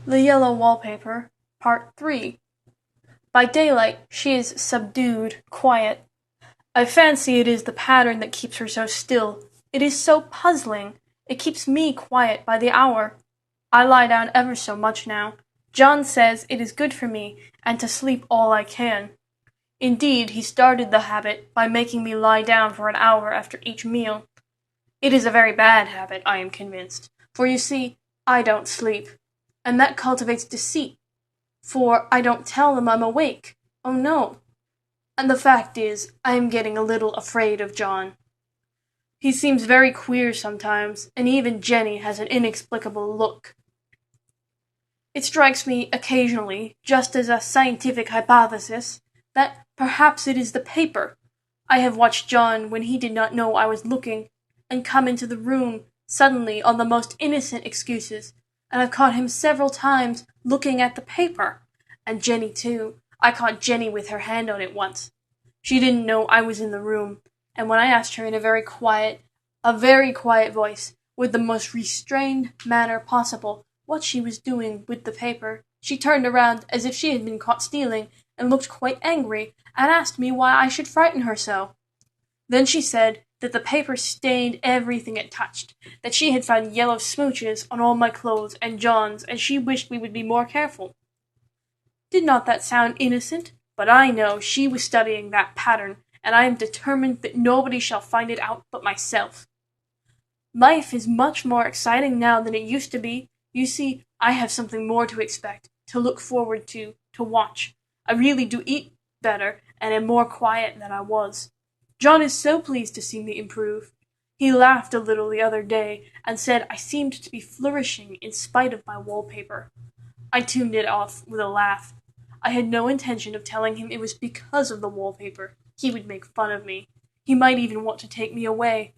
The Yellow Wallpaper, Part 3. By daylight, she is subdued, quiet. I fancy it is the pattern that keeps her so still. It is so puzzling. It keeps me quiet by the hour. I lie down ever so much now. John says it is good for me, and to sleep all I can. Indeed, he started the habit by making me lie down for an hour after each meal. It is a very bad habit, I am convinced, for you see, I don't sleep. And that cultivates deceit, for I don't tell them I'm awake. Oh no. And the fact is, I am getting a little afraid of John. He seems very queer sometimes, and even Jenny has an inexplicable look. It strikes me occasionally, just as a scientific hypothesis, that perhaps it is the paper. I have watched John when he did not know I was looking, and come into the room suddenly on the most innocent excuses, and I've caught him several times looking at the paper. And Jenny too. I caught Jenny with her hand on it once. She didn't know I was in the room, and when I asked her in a very quiet voice, with the most restrained manner possible, what she was doing with the paper, she turned around as if she had been caught stealing, and looked quite angry, and asked me why I should frighten her so. Then she said that the paper stained everything it touched, that she had found yellow smooches on all my clothes and John's, and she wished we would be more careful. Did not that sound innocent? But I know she was studying that pattern, and I am determined that nobody shall find it out but myself. Life is much more exciting now than it used to be. You see, I have something more to expect, to look forward to watch. I really do eat better, and am more quiet than I was. John is so pleased to see me improve. He laughed a little the other day, and said I seemed to be flourishing in spite of my wallpaper. I tuned it off with a laugh. I had no intention of telling him it was because of the wallpaper. He would make fun of me. He might even want to take me away.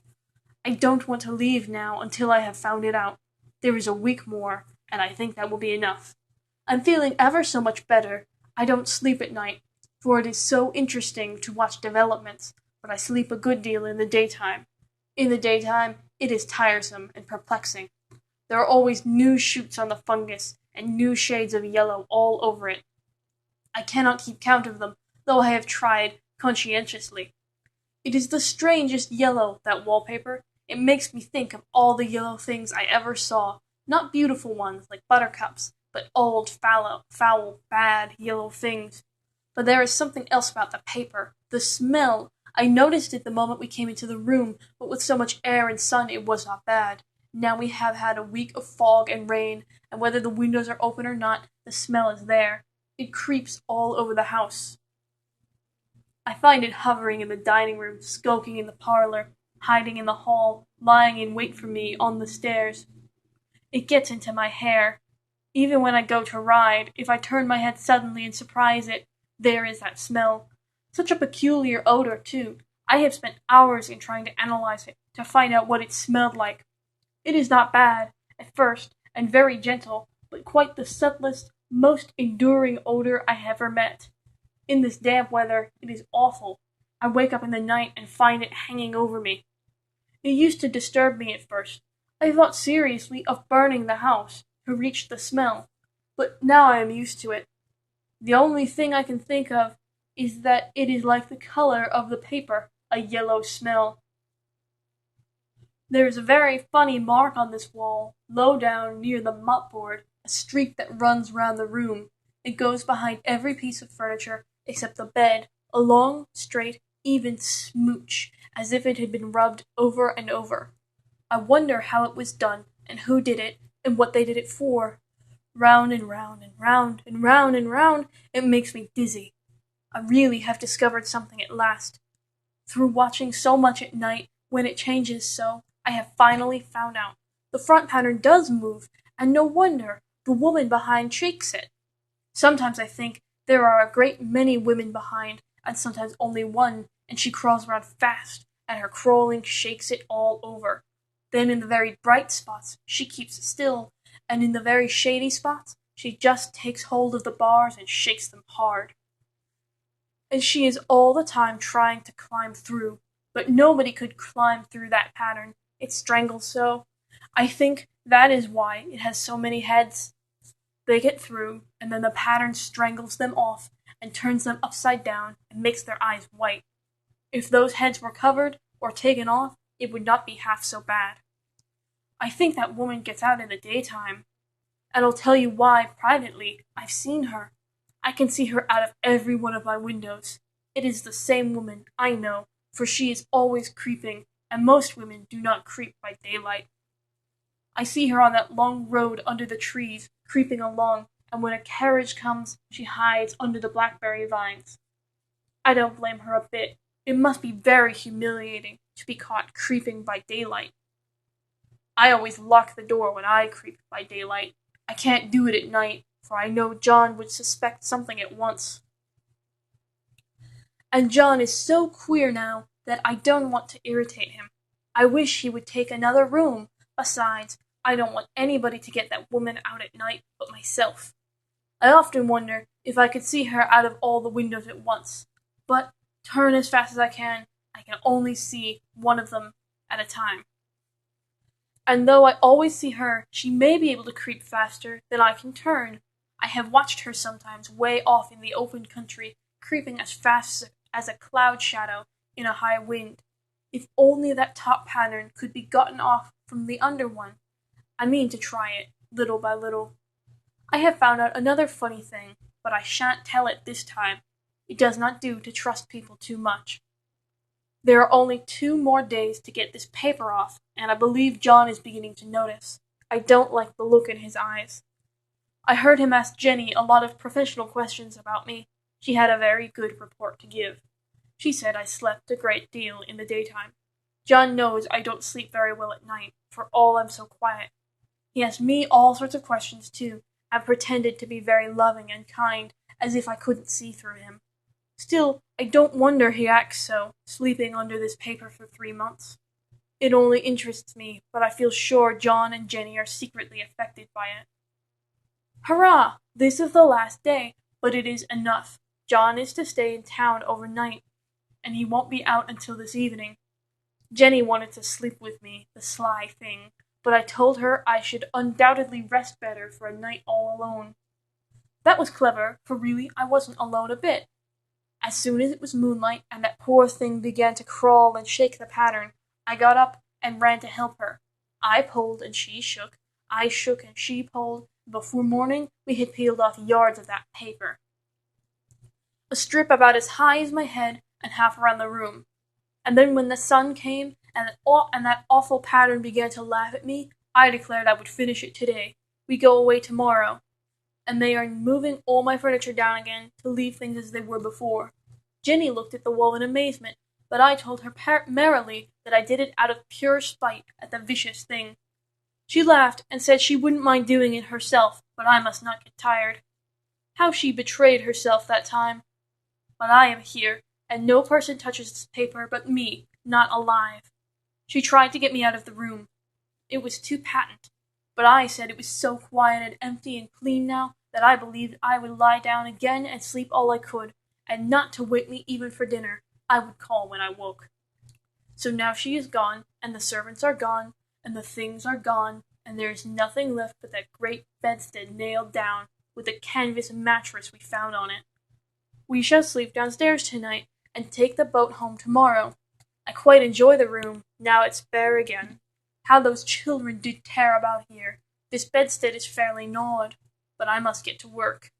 I don't want to leave now until I have found it out. There is a week more, and I think that will be enough. I'm feeling ever so much better. I don't sleep at night, for it is so interesting to watch developments, but I sleep a good deal in the daytime. In the daytime, it is tiresome and perplexing. There are always new shoots on the fungus, and new shades of yellow all over it. I cannot keep count of them, though I have tried conscientiously. It is the strangest yellow, that wallpaper. It makes me think of all the yellow things I ever saw, not beautiful ones like buttercups, but old, foul, bad yellow things. But there is something else about the paper, the smell. I noticed it the moment we came into the room, but with so much air and sun it was not bad. Now we have had a week of fog and rain, and whether the windows are open or not, the smell is there. It creeps all over the house. I find it hovering in the dining room, skulking in the parlor, hiding in the hall, lying in wait for me on the stairs. It gets into my hair. Even when I go to ride, if I turn my head suddenly and surprise it, there is that smell. Such a peculiar odor, too. I have spent hours in trying to analyze it, to find out what it smelled like. It is not bad, at first, and very gentle, but quite the subtlest, most enduring odor I ever met. In this damp weather, it is awful. I wake up in the night and find it hanging over me. It used to disturb me at first. I thought seriously of burning the house, to reach the smell, but now I am used to it. The only thing I can think of is that it is like the color of the paper, a yellow smell. There is a very funny mark on this wall, low down near the mopboard, a streak that runs round the room. It goes behind every piece of furniture except the bed, a long, straight, even smooch, as if it had been rubbed over and over. I wonder how it was done, and who did it, and what they did it for. Round and round and round and round and round, it makes me dizzy. I really have discovered something at last. Through watching so much at night, when it changes so, I have finally found out. The front pattern does move, and no wonder. The woman behind shakes it. Sometimes I think there are a great many women behind, and sometimes only one, and she crawls around fast, and her crawling shakes it all over. Then in the very bright spots she keeps still, and in the very shady spots she just takes hold of the bars and shakes them hard. And she is all the time trying to climb through, but nobody could climb through that pattern. It strangles so. I think that is why it has so many heads. They get through, and then the pattern strangles them off and turns them upside down and makes their eyes white. If those heads were covered or taken off, it would not be half so bad. I think that woman gets out in the daytime, and I'll tell you why privately. I've seen her. I can see her out of every one of my windows. It is the same woman, I know, for she is always creeping, and most women do not creep by daylight. I see her on that long road under the trees, creeping along, and when a carriage comes, she hides under the blackberry vines. I don't blame her a bit. It must be very humiliating to be caught creeping by daylight. I always lock the door when I creep by daylight. I can't do it at night, for I know John would suspect something at once. And John is so queer now that I don't want to irritate him. I wish he would take another room. Besides, I don't want anybody to get that woman out at night but myself. I often wonder if I could see her out of all the windows at once. But turn as fast as I can only see one of them at a time. And though I always see her, she may be able to creep faster than I can turn. I have watched her sometimes way off in the open country, creeping as fast as a cloud shadow in a high wind. If only that top pattern could be gotten off from the under one. I mean to try it, little by little. I have found out another funny thing, but I shan't tell it this time. It does not do to trust people too much. There are only 2 more days to get this paper off, and I believe John is beginning to notice. I don't like the look in his eyes. I heard him ask Jenny a lot of professional questions about me. She had a very good report to give. She said I slept a great deal in the daytime. John knows I don't sleep very well at night, for all I'm so quiet. He asked me all sorts of questions, too, and pretended to be very loving and kind, as if I couldn't see through him. Still, I don't wonder he acts so, sleeping under this paper for 3 months. It only interests me, but I feel sure John and Jenny are secretly affected by it. Hurrah! This is the last day, but it is enough. John is to stay in town overnight, and he won't be out until this evening. Jenny wanted to sleep with me, the sly thing, but I told her I should undoubtedly rest better for a night all alone. That was clever, for really I wasn't alone a bit. As soon as it was moonlight and that poor thing began to crawl and shake the pattern, I got up and ran to help her. I pulled and she shook. I shook and she pulled. Before morning, we had peeled off yards of that paper. A strip about as high as my head and half around the room. And then when the sun came and that awful pattern began to laugh at me, I declared I would finish it today. We go away tomorrow. And they are moving all my furniture down again to leave things as they were before. Jenny looked at the wall in amazement, but I told her merrily that I did it out of pure spite at the vicious thing. She laughed and said she wouldn't mind doing it herself, but I must not get tired. How she betrayed herself that time! But I am here, and no person touches this paper but me, not alive. She tried to get me out of the room. It was too patent. But I said it was so quiet and empty and clean now that I believed I would lie down again and sleep all I could, and not to wake me even for dinner. I would call when I woke. So now she is gone, and the servants are gone, and the things are gone, and there is nothing left but that great bedstead nailed down, with the canvas mattress we found on it. We shall sleep downstairs tonight, and take the boat home tomorrow. I quite enjoy the room, now it's bare again. How those children do tear about here. This bedstead is fairly gnawed, but I must get to work.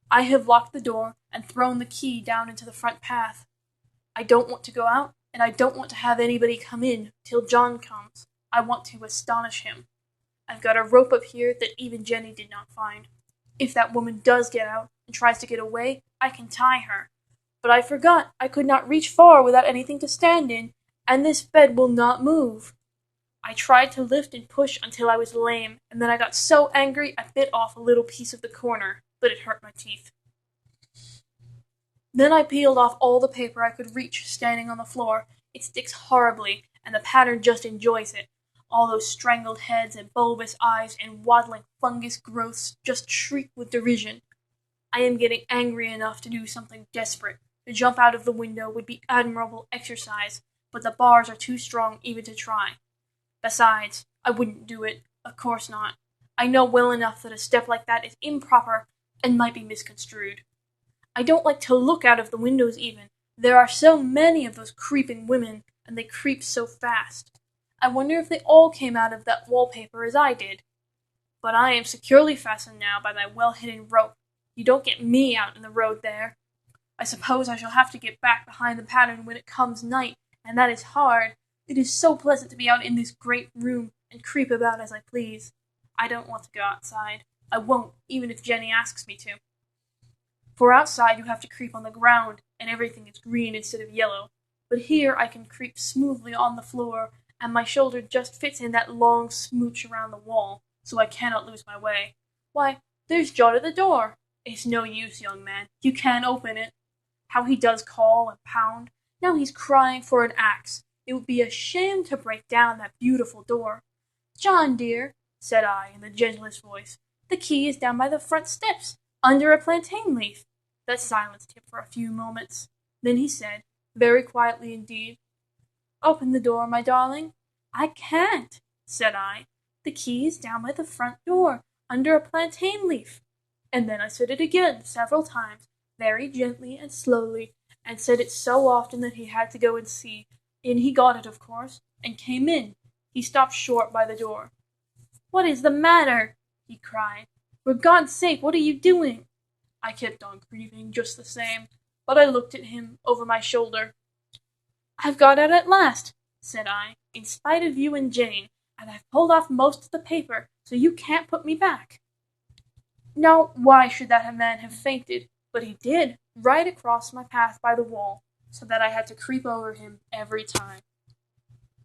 I have locked the door and thrown the key down into the front path. I don't want to go out, and I don't want to have anybody come in till John comes. I want to astonish him. I've got a rope up here that even Jenny did not find. If that woman does get out and tries to get away, I can tie her. But I forgot I could not reach far without anything to stand in, and this bed will not move. I tried to lift and push until I was lame, and then I got so angry I bit off a little piece of the corner, but it hurt my teeth. Then I peeled off all the paper I could reach standing on the floor. It sticks horribly, and the pattern just enjoys it. All those strangled heads and bulbous eyes and waddling fungus growths just shriek with derision. I am getting angry enough to do something desperate. To jump out of the window would be admirable exercise, but the bars are too strong even to try. Besides, I wouldn't do it. Of course not. I know well enough that a step like that is improper and might be misconstrued. I don't like to look out of the windows even. There are so many of those creeping women, and they creep so fast. I wonder if they all came out of that wallpaper as I did. But I am securely fastened now by my well-hidden rope. You don't get me out in the road there. I suppose I shall have to get back behind the pattern when it comes night, and that is hard. It is so pleasant to be out in this great room and creep about as I please. I don't want to go outside. I won't, even if Jenny asks me to. For outside you have to creep on the ground, and everything is green instead of yellow. But here I can creep smoothly on the floor, and my shoulder just fits in that long smooch around the wall, so I cannot lose my way. Why, there's John at the door. It's no use, young man. You can't open it. How he does call and pound. Now he's crying for an axe. It would be a shame to break down that beautiful door. John, dear, said I, in the gentlest voice, the key is down by the front steps, under a plantain leaf. That silenced him for a few moments. Then he said, very quietly indeed, open the door, my darling. I can't, said I. The key is down by the front door, under a plantain leaf. And then I said it again, several times, very gently and slowly, and said it so often that he had to go and see. In he got it, of course, and came in. He stopped short by the door. What is the matter? He cried. For God's sake, what are you doing? I kept on grieving just the same, but I looked at him over my shoulder. I've got out at last, said I, in spite of you and Jane, and I've pulled off most of the paper, so you can't put me back. Now, why should that man have fainted? But he did, right across my path by the wall, so that I had to creep over him every time.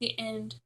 The end.